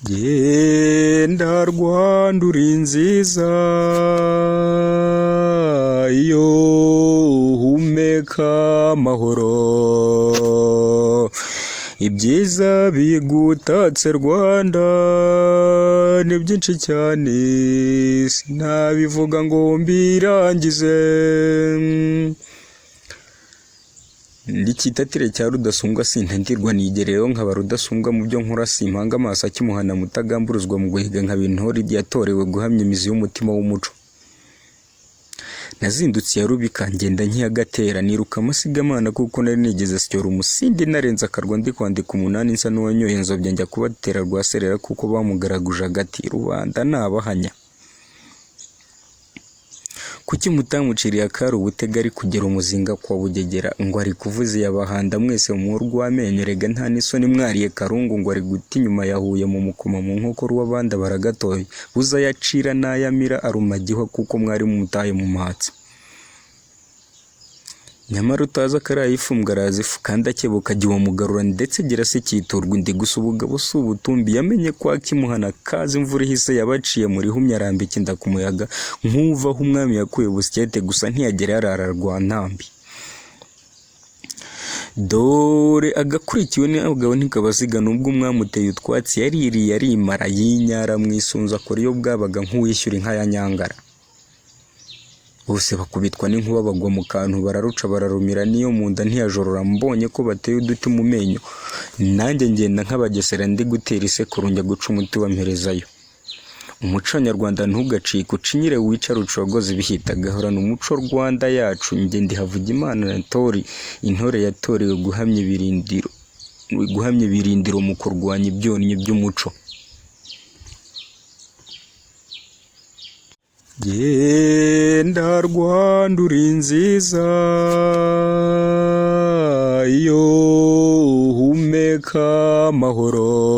Genda Rwanda uri nziza, iyo humeka amahoro, ibyiza bigutatse Rwanda ni byinshi cyane sinabivuga ngo mbirangize. Ndi Cyitatire cya Rudasumbwa sintentirwa nigereyeho nkaba Rudasumbwa mu byo nkora simpanga amaso akimuhana mutagamburuzwa mu guhiga nkaba intore yatorewe guhamya imizi y'umutima w'umuco. Nazindutse ya Rubika ngenda nkiyagatera niruka amasigamana kuko nari nigeze syora umusindi narenza akarwa ndi kwandika umunani nsa n'uwanyoye inzobya njya kubatera rwaserera kuko bamugaraguje agati rubanda nabahanya. Kuki mutamuciriye akari ubutegari kugera umuzinga kwa Bugegera ngo ari kuvuza yabahanda mwese mu rwamenyo rega nta n'isoni mwariye Karungu ngo ari guti nyuma yahuye mu mukoma mu nkoko rw'abandi baragatoye buza yacira n'ayamira arumagiho kuko mwari mumutaye mu matsi. Nyamara utaza karayifumbwa arazifu kandi akebuka giwa mugarura ndetse gira se cyiturwa indi gusa ubugabo subutumbi yamenye kwa kimuhana kazi imvura ihise yabaciye muri humya arambika inda ku muyaga nkuvaho umwami yakuye busyete gusa ntiyagera yarararwa ntambi. Dore agakurikiwe n'abagabo ntikabasiga nubwo umwami uteye utwatsi yaririye arimara yinyara mwisunza kuri yo bwabaga nk'uwishyura inka ya Nyangara. Bose bakubitwa n'inkuba bagwa mu kantu bararuca bararumira niyo mu nda ntiyajorora mbonye ko bateye uduti mu menyo nanjye ngenda nk'abagesera ndi gutera isekuru njya guca umuti wa mperezayo. Umuco nyarwanda ntugacike ucinyire wicara ucogoza ibihita gahorana umuco Rwanda yacu njye ndi Havugimana Anatori intore yatorewe guhamya ibirindiro mu kurwanya ibyonnyi by'umuco. Genda Rwanda uri nziza, iyo humeka amahoro.